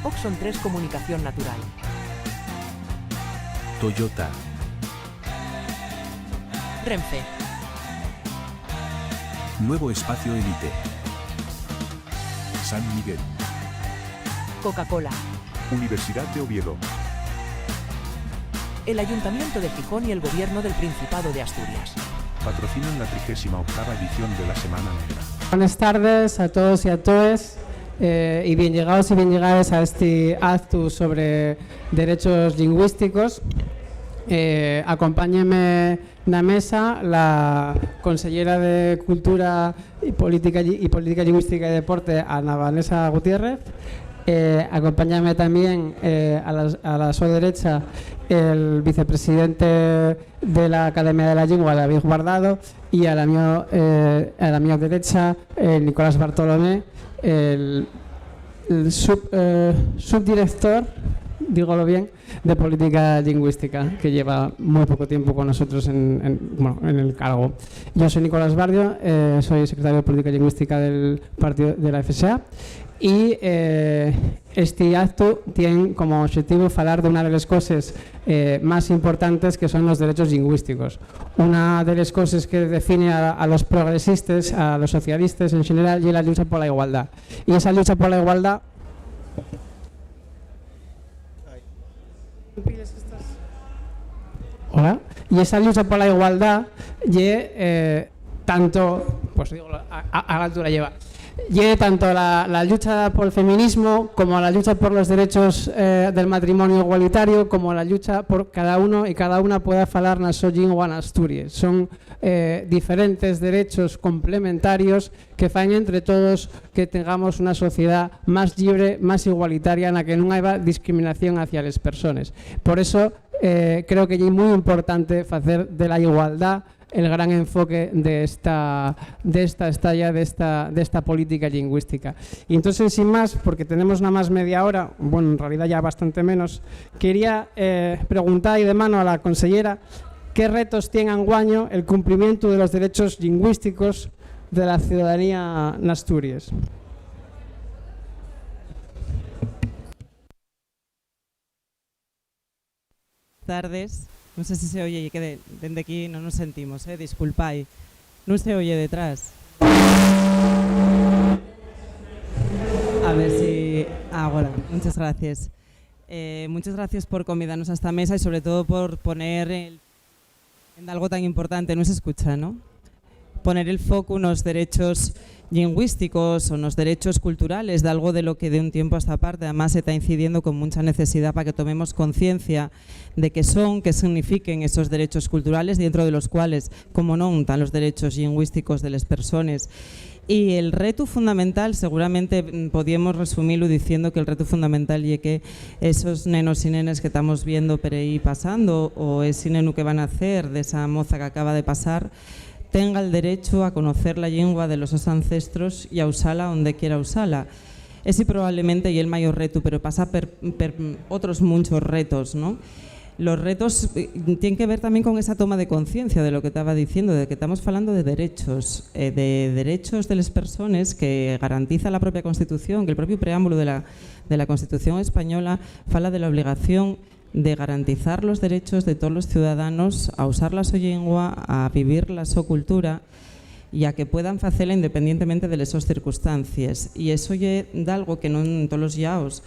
Oxon 3 Comunicación Natural. Toyota. Renfe. Nuevo Espacio Elite. San Miguel. Coca-Cola. Universidad de Oviedo. El Ayuntamiento de Gijón y el Gobierno del Principado de Asturias. Patrocinan la 38ª edición de la Semana Negra. Buenas tardes a todos y a todas y bien llegados y bien llegadas a este acto sobre derechos lingüísticos. Acompáñeme na mesa la consellera de Cultura y Política Lingüística y Deporte, Ana Vanessa Gutiérrez. Acompáñame también a la su derecha el vicepresidente de la Academia de la Lengua, David Guardado, y a la mi derecha Nicolás Bartolomé, el subdirector, dígolo bien, de Política Lingüística, que lleva muy poco tiempo con nosotros en el cargo. Yo soy Nicolás Bardio, soy secretario de Política Lingüística del partido de la FSA. Y este acto tiene como objetivo falar de una de las cosas más importantes, que son los derechos lingüísticos. Una de las cosas que define a los progresistas, a los socialistas en general, es la lucha por la igualdad. Y esa lucha por la igualdad... Hola. Y esa lucha por la igualdad tanto, pues digo, a la altura lleva tanto la lucha por el feminismo, como la lucha por los derechos del matrimonio igualitario, como la lucha por cada uno y cada una pueda falar na súa lingua en Asturias. Son diferentes derechos complementarios que fan entre todos que tengamos una sociedad más libre, más igualitaria, en la que non haya discriminación hacia las personas. Por eso creo que es muy importante hacer de la igualdad el gran enfoque de esta política lingüística. Y entonces, sin más, porque tenemos nada más media hora, bueno, en realidad ya bastante menos, quería preguntar y de mano a la consellera qué retos tiene anguaño el cumplimiento de los derechos lingüísticos de la ciudadanía en Asturias. Buenas tardes. No sé si se oye, y que desde aquí no nos sentimos, disculpáis. No se oye detrás. A ver si... Ahora, muchas gracias. Muchas gracias por convidarnos a esta mesa y sobre todo por poner en algo tan importante. No se escucha, ¿no? Poner el foco en los derechos lingüísticos o en los derechos culturales, de algo de lo que de un tiempo a esta parte además se está incidiendo con mucha necesidad para que tomemos conciencia de qué son, qué signifiquen esos derechos culturales, dentro de los cuales, como no, están los derechos lingüísticos de las personas. Y el reto fundamental, seguramente podríamos resumirlo diciendo que el reto fundamental es que esos nenos y nenes que estamos viendo por ahí pasando, o ese neno que van a hacer de esa moza que acaba de pasar, tenga el derecho a conocer la lengua de los sus ancestros y a usarla donde quiera usarla. Ese probablemente es el mayor reto, pero pasa por otros muchos retos, ¿no? Los retos tienen que ver también con esa toma de conciencia de lo que estaba diciendo, de que estamos hablando de derechos de las personas que garantiza la propia Constitución, que el propio preámbulo de la Constitución española fala de la obligación de garantizar los derechos de todos los ciudadanos a usar la su lengua, a vivir la su cultura y a que puedan hacerla independientemente de las circunstancias. Y eso es algo que no en todos los llaos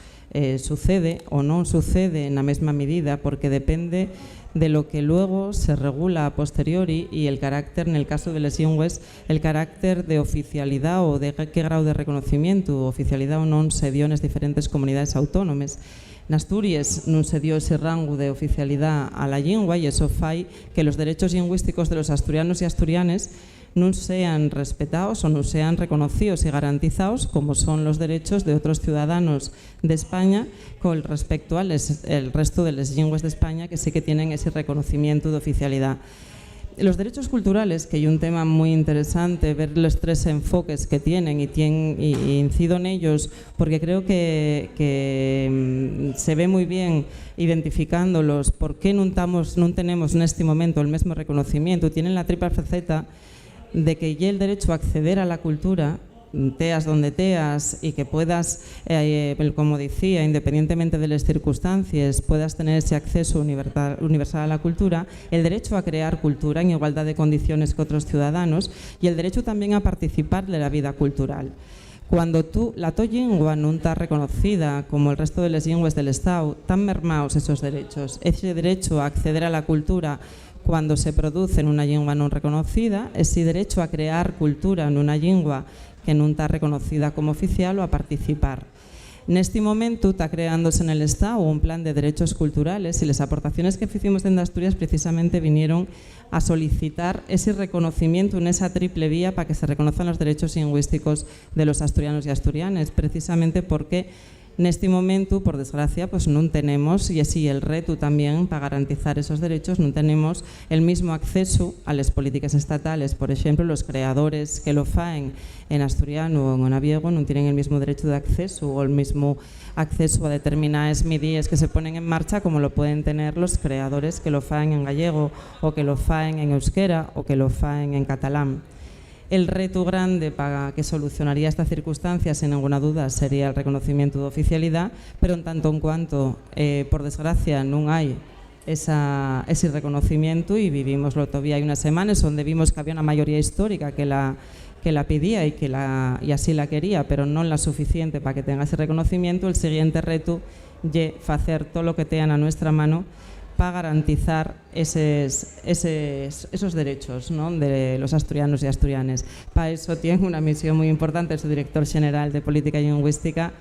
sucede o no sucede en la misma medida, porque depende de lo que luego se regula a posteriori y el carácter, en el caso de las lenguas, el carácter de oficialidad o de qué grado de reconocimiento, oficialidad o no, se dio en las diferentes comunidades autónomas. En Asturias no se dio ese rango de oficialidad a la lengua y eso fai que los derechos lingüísticos de los asturianos y asturianas no sean respetados o no sean reconocidos y garantizados como son los derechos de otros ciudadanos de España con respecto al resto de las lenguas de España, que sí que tienen ese reconocimiento de oficialidad. Los derechos culturales, que hay un tema muy interesante, ver los tres enfoques que tienen y incido en ellos porque creo que se ve muy bien identificándolos, por qué no tenemos en este momento el mismo reconocimiento. Tienen la triple faceta de que ya el derecho a acceder a la cultura teas donde teas y que puedas, como decía, independientemente de las circunstancias, puedas tener ese acceso universal a la cultura, el derecho a crear cultura en igualdad de condiciones que otros ciudadanos y el derecho también a participar de la vida cultural. Cuando la tu llengua no está reconocida como el resto de las lenguas del Estado, están mermados esos derechos. Ese derecho a acceder a la cultura cuando se produce en una lengua no reconocida, ese derecho a crear cultura en una lengua que no está reconocida como oficial o a participar. En este momento está creándose en el Estado un plan de derechos culturales y las aportaciones que hicimos en Asturias precisamente vinieron a solicitar ese reconocimiento en esa triple vía para que se reconozcan los derechos lingüísticos de los asturianos y asturianas, precisamente porque en este momento, por desgracia, pues no tenemos, y así el reto también para garantizar esos derechos, no tenemos el mismo acceso a las políticas estatales. Por ejemplo, los creadores que lo faen en asturiano o en naviego no tienen el mismo derecho de acceso o el mismo acceso a determinadas medidas que se ponen en marcha como lo pueden tener los creadores que lo faen en gallego o que lo faen en euskera o que lo faen en catalán. El reto grande para que solucionaría esta circunstancia, sin ninguna duda, sería el reconocimiento de oficialidad, pero en tanto en cuanto, por desgracia, no hay ese reconocimiento y vivimoslo todavía hay unas semanas donde vimos que había una mayoría histórica que la pedía y así la quería, pero no la suficiente para que tenga ese reconocimiento. El siguiente reto es hacer todo lo que tenga a nuestra mano para garantizar esos derechos, ¿no?, de los asturianos y asturianas. Para eso tiene una misión muy importante el subdirector general de Política Lingüística,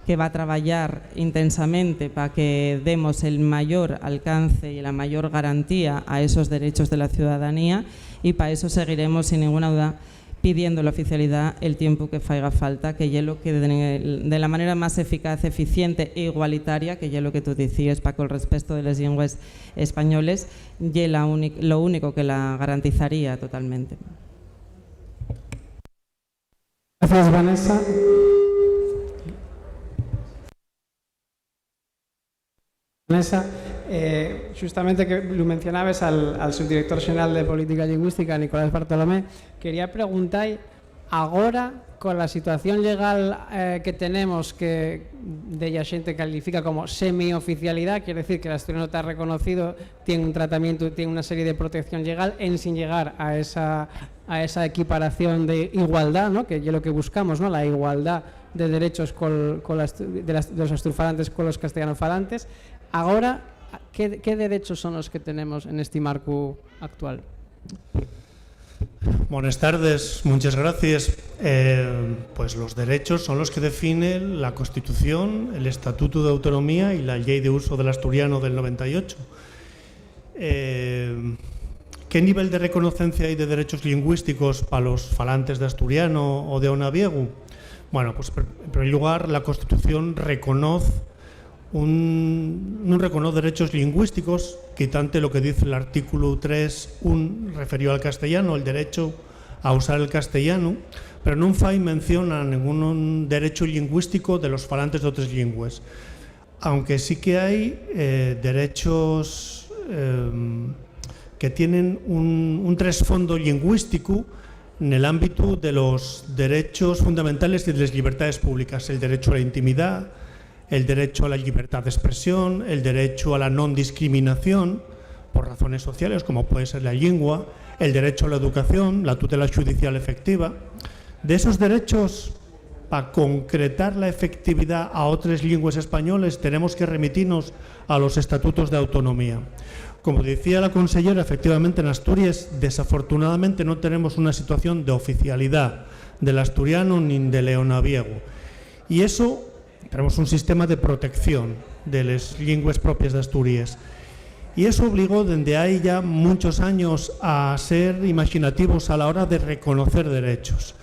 que va a trabajar intensamente para que demos el mayor alcance y la mayor garantía a esos derechos de la ciudadanía, y para eso seguiremos sin ninguna duda pidiendo la oficialidad el tiempo que haga falta, que ya lo que de la manera más eficaz, eficiente e igualitaria, que ya lo que tú decías, para con el respeto de las lenguas españoles, ya lo único que la garantizaría totalmente. Gracias, Vanessa. Vanessa, justamente que lo mencionabas al subdirector general de Política Lingüística, Nicolás Bartolomé, quería preguntar, ahora con la situación legal que tenemos, que de la gente califica como semioficialidad, quiere decir que el asturiano está reconocido, tiene un tratamiento, tiene una serie de protección legal, sin llegar a esa equiparación de igualdad, ¿no?, que es lo que buscamos, ¿no?, la igualdad de derechos de los asturfalantes con los castellanofalantes. Ahora, ¿qué derechos son los que tenemos en este marco actual? Buenas tardes, muchas gracias. Pues los derechos son los que define la Constitución, el Estatuto de Autonomía y la Ley de Uso del Asturiano del 98. ¿Qué nivel de reconocencia hay de derechos lingüísticos para los falantes de asturiano o de onaviego? Bueno, pues en primer lugar, la Constitución reconoce no reconoce derechos lingüísticos, quitante lo que dice el artículo 3.1 referido al castellano, el derecho a usar el castellano, pero no fai mención a ningún derecho lingüístico de los falantes de otras lenguas, aunque sí que hay derechos que tienen un trasfondo lingüístico en el ámbito de los derechos fundamentales y de las libertades públicas, el derecho a la intimidad, el derecho a la libertad de expresión, el derecho a la no discriminación por razones sociales, como puede ser la lengua, el derecho a la educación, la tutela judicial efectiva. De esos derechos, para concretar la efectividad a otras lenguas españoles, tenemos que remitirnos a los estatutos de autonomía. Como decía la consellera, efectivamente en Asturias, desafortunadamente, no tenemos una situación de oficialidad del asturiano ni del leonaviego. Y eso, tenemos un sistema de protección de las lenguas propias de Asturias. Y eso obligó desde ahí ya muchos años a ser imaginativos a la hora de reconocer derechos.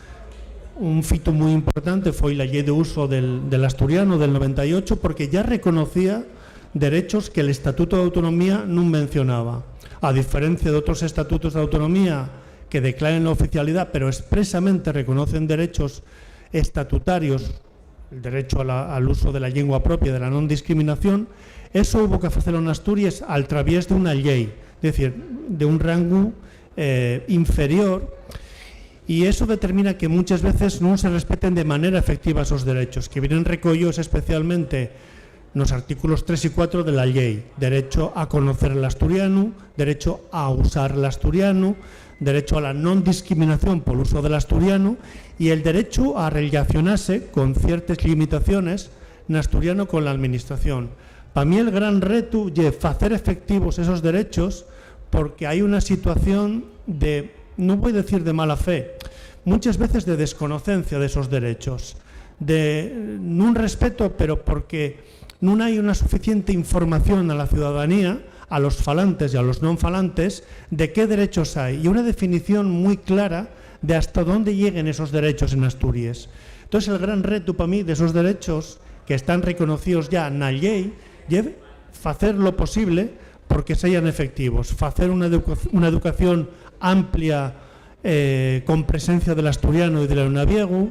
Un fito muy importante fue la Ley de Uso del Asturiano del 98, porque ya reconocía derechos que el Estatuto de Autonomía no mencionaba. A diferencia de otros estatutos de autonomía que declaran la oficialidad, pero expresamente reconocen derechos estatutarios, el derecho al uso de la lengua propia, de la non discriminación, eso hubo que hacerlo en Asturias a través de una ley, es decir, de un rango inferior, Y eso determina que muchas veces non se respeten de maneira efectiva esos derechos, que vienen recollidos especialmente nos artículos 3 y 4 de la lei. Derecho a conocer el asturiano, derecho a usar el asturiano, derecho a la non discriminación por uso del asturiano y el derecho a relacionarse con ciertas limitaciones en asturiano con la administración. Para mí el gran reto es hacer efectivos esos derechos, porque hay una situación de, no voy a decir de mala fe, muchas veces de desconocencia de esos derechos, de un respeto, pero porque no hay una suficiente información a la ciudadanía, a los falantes y a los non falantes, de qué derechos hay y una definición muy clara de hasta dónde lleguen esos derechos en Asturias. Entonces el gran reto para mí de esos derechos que están reconocidos ya en la ley es hacer lo posible porque sean efectivos, hacer una educación amplia con presencia del asturiano y del eunaviego,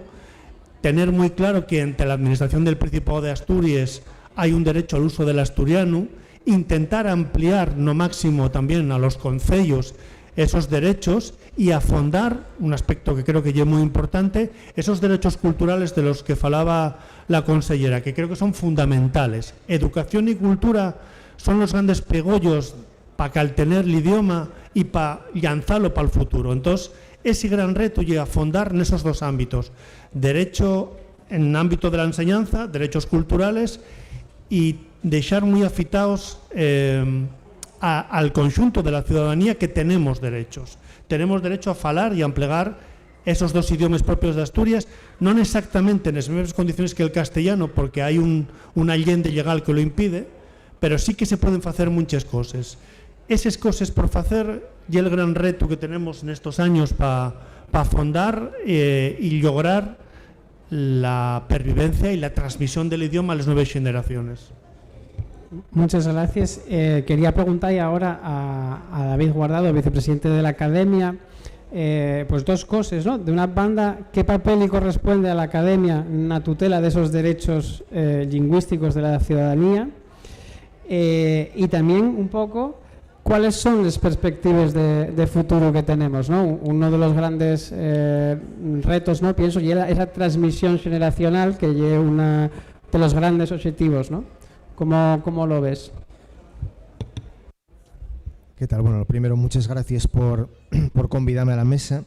tener muy claro que entre la administración del Principado de Asturias hay un derecho al uso del asturiano, intentar ampliar no máximo también a los concellos esos derechos y afondar, un aspecto que creo que es muy importante, esos derechos culturales de los que falaba la consellera, que creo que son fundamentales. Educación y cultura son los grandes pegollos para caltener el idioma y para lanzarlo para el futuro. Entonces, ese gran reto es afondar en esos dos ámbitos. Derecho en el ámbito de la enseñanza, derechos culturales, y dejar muy afitados al conjunto de la ciudadanía que tenemos derechos. Tenemos derecho a falar y a emplear esos dos idiomas propios de Asturias, no exactamente en las mismas condiciones que el castellano, porque hay una leyenda legal que lo impide, pero sí que se pueden hacer muchas cosas. Esas cosas por hacer y el gran reto que tenemos en estos años para afondar y lograr la pervivencia y la transmisión del idioma a las nuevas generaciones. Muchas gracias. Quería preguntar ahora a David Guardado, vicepresidente de la Academia, pues dos cosas, ¿no? De una banda, ¿qué papel le corresponde a la Academia en la tutela de esos derechos lingüísticos de la ciudadanía? Y también un poco, ¿cuáles son las perspectivas de futuro que tenemos, ¿no? Uno de los grandes retos, ¿no? Pienso, y esa transmisión generacional que es uno de los grandes objetivos, ¿no? ¿Cómo lo ves? ¿Qué tal? Bueno, lo primero, muchas gracias por convidarme a la mesa.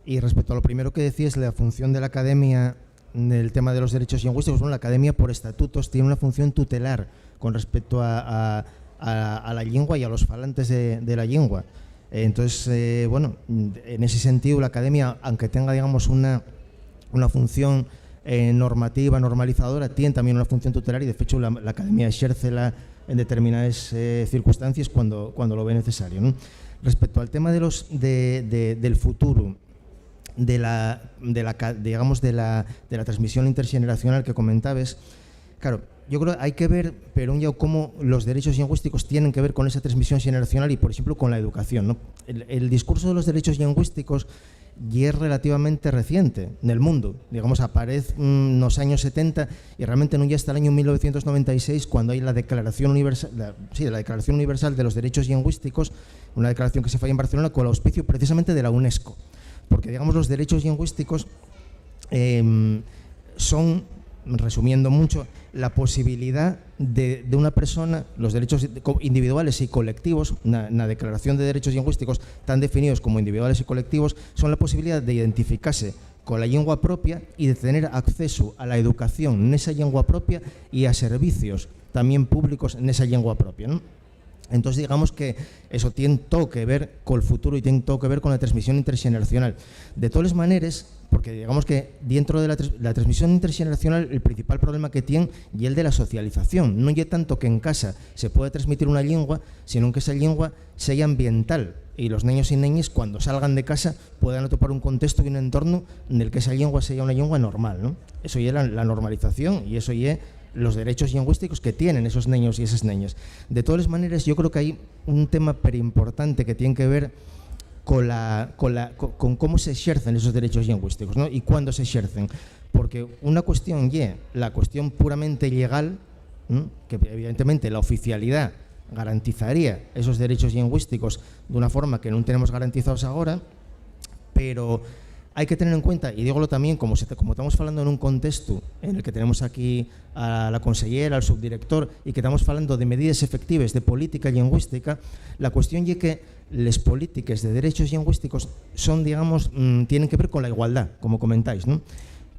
Y respecto a lo primero que decías, la función de la Academia del tema de los derechos lingüísticos, bueno, la Academia por estatutos tiene una función tutelar con respecto a la lengua y a los falantes de la lengua. Entonces, bueno, en ese sentido la Academia, aunque tenga, digamos, una función normativa, normalizadora, tiene también una función tutelar y de hecho la Academia exércela en determinadas circunstancias cuando lo ve necesario, ¿no? Respecto al tema del futuro, de la transmisión intergeneracional que comentabas, claro, yo creo que hay que ver, pero cómo los derechos lingüísticos tienen que ver con esa transmisión generacional y, por ejemplo, con la educación, ¿no? El discurso de los derechos lingüísticos ya es relativamente reciente en el mundo. Digamos, aparece en los años 70 y realmente no ya hasta el año 1996 cuando hay la Declaración Universal, la Declaración Universal de los Derechos Lingüísticos, una declaración que se falla en Barcelona con el auspicio precisamente de la UNESCO. Porque, digamos, los derechos lingüísticos son, resumiendo mucho, la posibilidad de una persona, los derechos individuales y colectivos, una declaración de derechos lingüísticos tan definidos como individuales y colectivos, son la posibilidad de identificarse con la lengua propia y de tener acceso a la educación en esa lengua propia y a servicios también públicos en esa lengua propia, ¿no? Entonces, digamos que eso tiene todo que ver con el futuro y tiene todo que ver con la transmisión intergeneracional. De todas maneras, porque digamos que dentro de la transmisión intergeneracional el principal problema que tiene es el de la socialización. No es tanto que en casa se puede transmitir una lengua, sino que esa lengua sea ambiental y los niños y niñas cuando salgan de casa puedan topar un contexto y un entorno en el que esa lengua sea una lengua normal, ¿no? Eso ya es la normalización y eso ya es los derechos lingüísticos que tienen esos niños y esas niñas. De todas maneras, yo creo que hay un tema perimportante que tiene que ver con cómo se ejercen esos derechos lingüísticos, ¿no? Y cuándo se ejercen. Porque una cuestión la cuestión puramente legal, ¿no? Que evidentemente la oficialidad garantizaría esos derechos lingüísticos de una forma que no tenemos garantizados ahora, pero Hay que tener en cuenta, y dígolo también, como estamos hablando en un contexto en el que tenemos aquí a la consellera, al subdirector, y que estamos hablando de medidas efectivas de política lingüística, la cuestión es que las políticas de derechos lingüísticos son, digamos, tienen que ver con la igualdad, como comentáis, ¿no?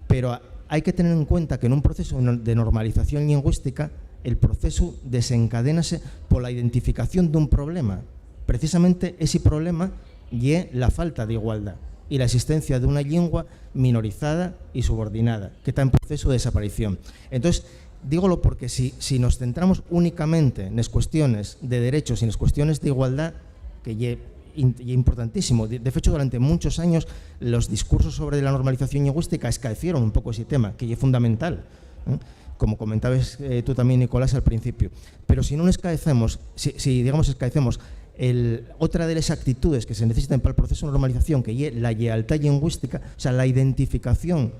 Pero hay que tener en cuenta que en un proceso de normalización lingüística, el proceso desencadénase por la identificación de un problema. Precisamente ese problema es la falta de igualdad y la existencia de una lengua minorizada y subordinada, que está en proceso de desaparición. Entonces, dígolo porque si nos centramos únicamente en las cuestiones de derechos y en las cuestiones de igualdad, que es importantísimo. De hecho, durante muchos años los discursos sobre la normalización lingüística escaecieron un poco ese tema, que es fundamental, como comentabas tú también, Nicolás, al principio. Pero si no escaecemos, digamos escaecemos otra de las actitudes que se necesitan para el proceso de normalización, que es la lealtad lingüística, o sea, la identificación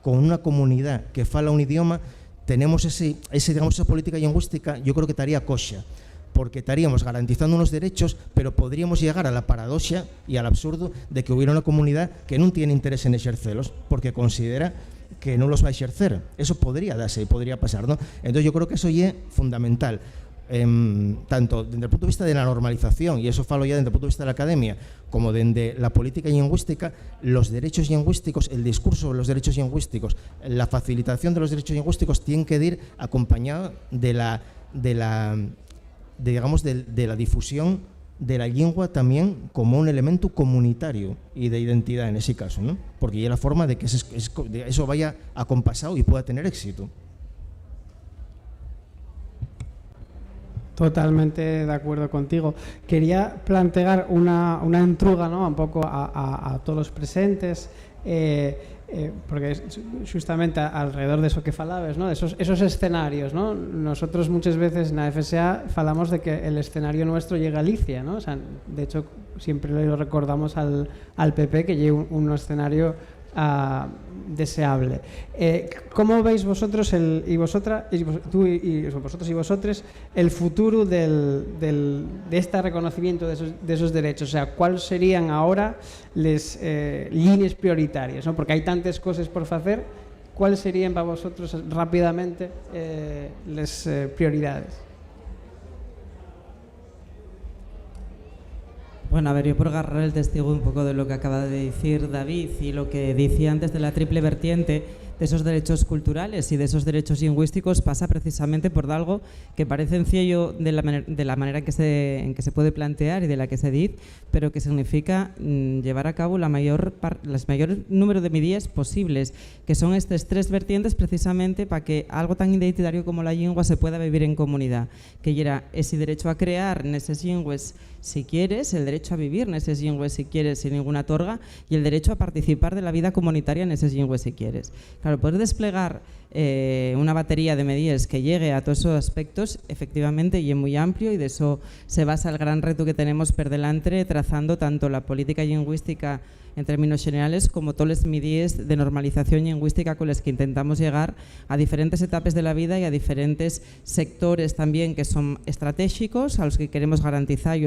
con una comunidad que fala un idioma, tenemos digamos, esa política lingüística, yo creo que estaría coxa, porque estaríamos garantizando unos derechos, pero podríamos llegar a la paradoja y al absurdo de que hubiera una comunidad que no tiene interés en ejercerlos, porque considera que no los va a ejercer. Eso podría darse, podría pasar, ¿no? Entonces yo creo que eso es fundamental. Tanto desde el punto de vista de la normalización, y eso falo ya desde el punto de vista de la academia, como desde la política lingüística, los derechos lingüísticos, el discurso sobre los derechos lingüísticos, la facilitación de los derechos lingüísticos tienen que ir acompañado de la difusión de la lengua también como un elemento comunitario y de identidad en ese caso, ¿no? Porque es la forma de que eso vaya acompasado y pueda tener éxito. Totalmente de acuerdo contigo. Quería plantear una entruga, ¿no?, un poco a todos los presentes, porque justamente alrededor de eso que falabas, ¿no?, esos escenarios, ¿no? Nosotros muchas veces en la FSA falamos de que el escenario nuestro llega a Galicia, ¿no? O sea, de hecho siempre lo recordamos al PP que llega un escenario deseable. ¿Cómo veis vosotros vosotros y vosotros el futuro de este reconocimiento de esos derechos? O sea, ¿cuáles serían ahora las líneas prioritarias, ¿no? Porque hay tantas cosas por hacer. ¿Cuáles serían para vosotros rápidamente las prioridades? Bueno, a ver, yo por agarrar el testigo un poco de lo que acaba de decir David y lo que decía antes de la triple vertiente de esos derechos culturales y de esos derechos lingüísticos, pasa precisamente por algo que parece sencillo de la manera en que se puede plantear y de la que se dice, pero que significa llevar a cabo los mayor número de medidas posibles, que son estas tres vertientes precisamente para que algo tan identitario como la lengua se pueda vivir en comunidad, que era ese derecho a crear en esas lenguas si quieres, el derecho a vivir en esas lenguas si quieres sin ninguna torga, y el derecho a participar de la vida comunitaria en esas lenguas si quieres. Claro, poder desplegar una batería de medidas que llegue a todos esos aspectos, efectivamente, y es muy amplio, y de eso se basa el gran reto que tenemos por delante, trazando tanto la política lingüística en términos generales como todas las medidas de normalización lingüística con las que intentamos llegar a diferentes etapas de la vida y a diferentes sectores también que son estratégicos, a los que queremos garantizar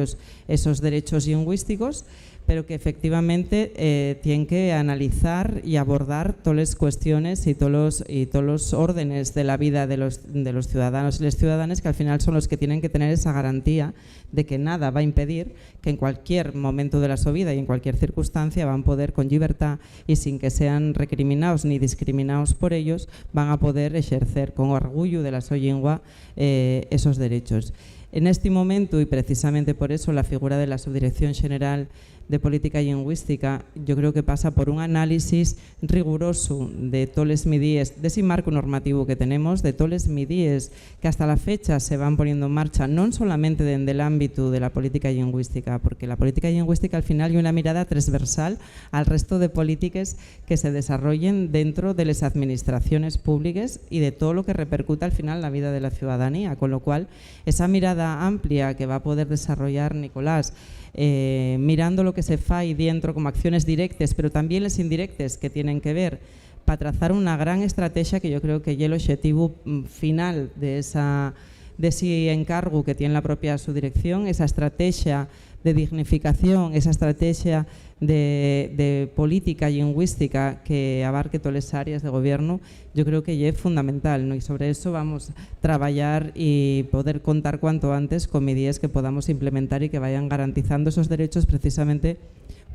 esos derechos lingüísticos, pero que efectivamente tienen que analizar y abordar todas las cuestiones y todos los órdenes de la vida de los ciudadanos y las ciudadanas, que al final son los que tienen que tener esa garantía de que nada va a impedir que en cualquier momento de la su vida y en cualquier circunstancia van a poder con libertad y sin que sean recriminados ni discriminados por ellos, van a poder ejercer con orgullo de la su lengua esos derechos. En este momento, y precisamente por eso, la figura de la Subdirección General de Política Lingüística yo creo que pasa por un análisis riguroso de todas las medidas, de ese marco normativo que tenemos, de todas las medidas que hasta la fecha se van poniendo en marcha, no solamente desde el ámbito de la política lingüística, porque la política lingüística al final hay una mirada transversal al resto de políticas que se desarrollen dentro de las administraciones públicas y de todo lo que repercuta al final en la vida de la ciudadanía, con lo cual esa mirada amplia que va a poder desarrollar Nicolás, mirando lo que se fai dentro como acciones directas, pero también las indirectas que tienen que ver para trazar una gran estrategia que yo creo que es el objetivo final de esa de ese encargo que tiene la propia subdirección, esa estrategia de dignificación, esa estrategia de política lingüística que abarque todas las áreas de gobierno, yo creo que es fundamental, ¿no? Y sobre eso vamos a trabajar y poder contar cuanto antes con medidas que podamos implementar y que vayan garantizando esos derechos precisamente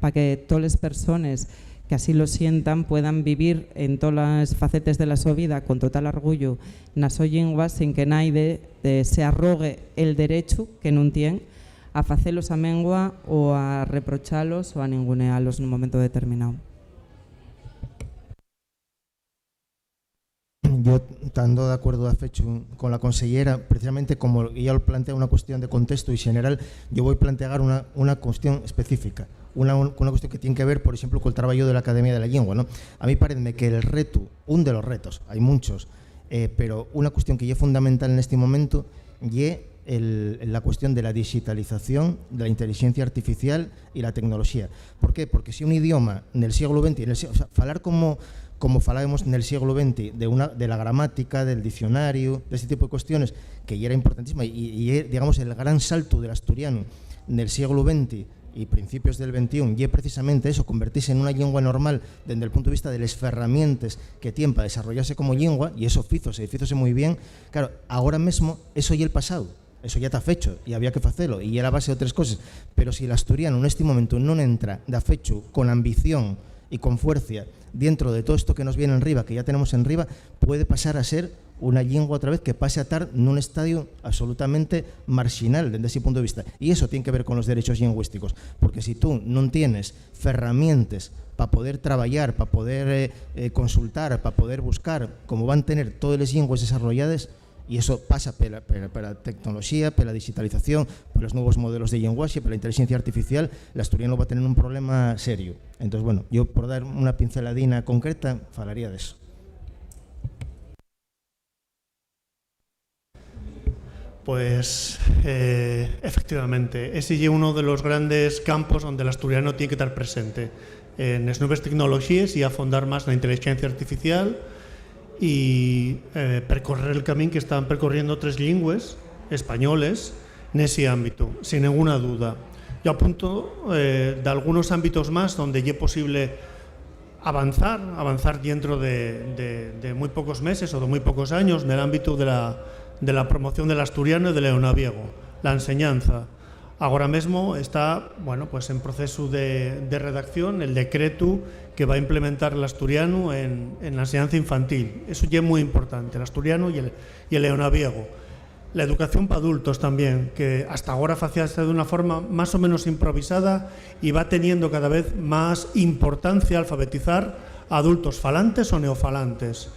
para que todas las personas que así lo sientan puedan vivir en todas las facetas de la su vida con total orgullo na su lengua sin que nadie se arrogue el derecho que non tiene a facelos a mengua ou a reprochalos ou a ningunealos nun momento determinado. Yo, estando de acuerdo a fecho con la consellera, precisamente como ella lo plantea una cuestión de contexto y general, yo voy a plantear una cuestión específica, una cuestión que tiene que ver, por ejemplo, con el trabajo de la Academia de la Lengua, ¿no? A mí parece que el reto, un de los retos, hay muchos, pero una cuestión que es fundamental en este momento es la cuestión de la digitalización, de la inteligencia artificial y la tecnología. ¿Por qué? Porque si un idioma en el siglo XX, o sea, falar como falábamos en el siglo XX de la gramática, del diccionario, de este tipo de cuestiones, que ya era importantísima, y digamos el gran salto del asturiano en el siglo XX y principios del XXI, y precisamente eso, convertirse en una lengua normal desde el punto de vista de las herramientas que tiene para desarrollarse como lengua, y eso fízose muy bien. Claro, ahora mismo eso ya el pasado. Eso ya está fecho y había que hacerlo y era base de otras cosas, pero si el asturiano en este momento no entra de fecho con ambición y con fuerza dentro de todo esto que nos viene en riba, que ya tenemos en riba, puede pasar a ser una lengua otra vez que pase a estar en un estadio absolutamente marginal desde ese punto de vista. Y eso tiene que ver con los derechos lingüísticos, porque si tú no tienes herramientas para poder trabajar, para poder consultar, para poder buscar, como van a tener todas las lenguas desarrolladas, y eso pasa por la tecnología, por la digitalización, por los nuevos modelos de lenguaje, por la inteligencia artificial, el asturiano va a tener un problema serio. Entonces, bueno, yo por dar una pinceladina concreta, falaría de eso. Pues efectivamente, ese es uno de los grandes campos donde el asturiano tiene que estar presente, en las nuevas tecnologías y afondar más en la inteligencia artificial y percorrer el camino que están percorriendo tres lingües españoles en ese ámbito, sin ninguna duda. Yo apunto de algunos ámbitos más donde ya es posible avanzar dentro de muy pocos meses o de muy pocos años en el ámbito de la promoción del asturiano y del leonaviego, la enseñanza. Ahora mismo está, bueno, pues en proceso de redacción el decreto que va a implementar el asturiano en la enseñanza infantil. Eso ya es muy importante, el asturiano y el leonaviego. La educación para adultos también, que hasta ahora hacíase de una forma más o menos improvisada y va teniendo cada vez más importancia alfabetizar a adultos falantes o neofalantes.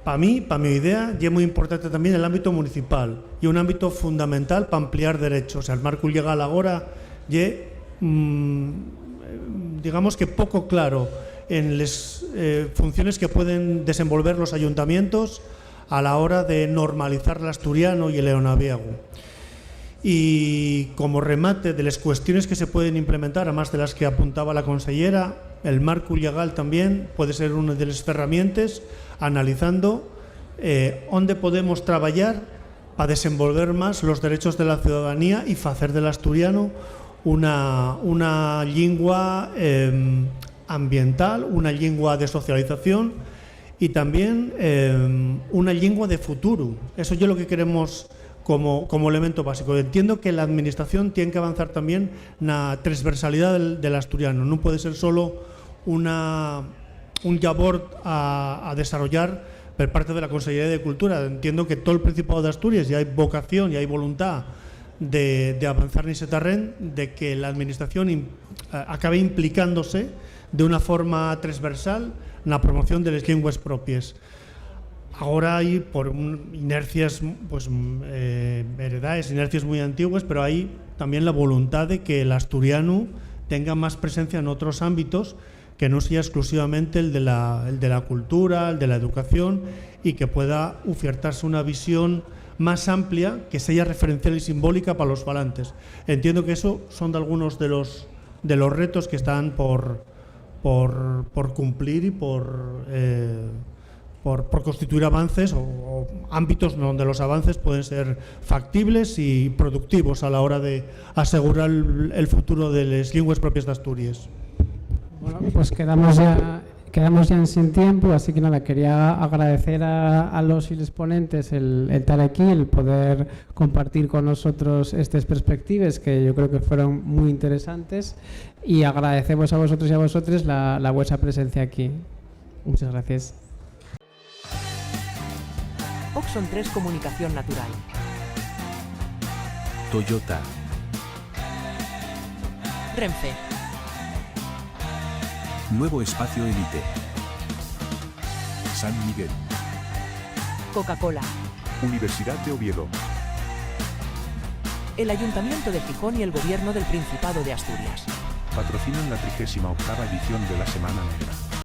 Para mí, para mi idea, y es muy importante también el ámbito municipal y un ámbito fundamental para ampliar derechos. O sea, el marco legal ahora y digamos que poco claro en las funciones que pueden desenvolver los ayuntamientos a la hora de normalizar el asturiano y el leonaviego. Y como remate de las cuestiones que se pueden implementar, además de las que apuntaba la consellera, el marco legal también puede ser una de las herramientas analizando dónde podemos trabajar para desenvolver más los derechos de la ciudadanía y hacer del asturiano una lengua ambiental, una lengua de socialización y también una lengua de futuro. Eso es lo que queremos como elemento básico. Entiendo que la administración tiene que avanzar también en la transversalidad del asturiano. No puede ser solo un labor a desarrollar por parte de la Consellería de Cultura. Entiendo que todo el Principado de Asturias ya hay vocación y hay voluntad de avanzar en ese terreno, de que la administración acabe implicándose de una forma transversal en la promoción de las lenguas propias. Ahora hay por inercias, pues heredades, inercias muy antiguas, pero hay también la voluntad de que el asturiano tenga más presencia en otros ámbitos que no sea exclusivamente el de la cultura, el de la educación, y que pueda ofertarse una visión más amplia que sea referencial y simbólica para los falantes. Entiendo que eso son de algunos de los retos que están por cumplir y por constituir avances o ámbitos donde los avances pueden ser factibles y productivos a la hora de asegurar el futuro de las lenguas propias de Asturias. Bueno, pues quedamos ya sin tiempo, así que nada, quería agradecer a los y les ponentes el estar aquí, el poder compartir con nosotros estas perspectivas que yo creo que fueron muy interesantes, y agradecemos a vosotros y a vosotras la vuestra presencia aquí. Muchas gracias. Oxon 3 Comunicación Natural. Toyota. Renfe. Nuevo Espacio Elite. San Miguel. Coca-Cola. Universidad de Oviedo. El Ayuntamiento de Gijón y el Gobierno del Principado de Asturias. Patrocinan la 38ª edición de la Semana Negra.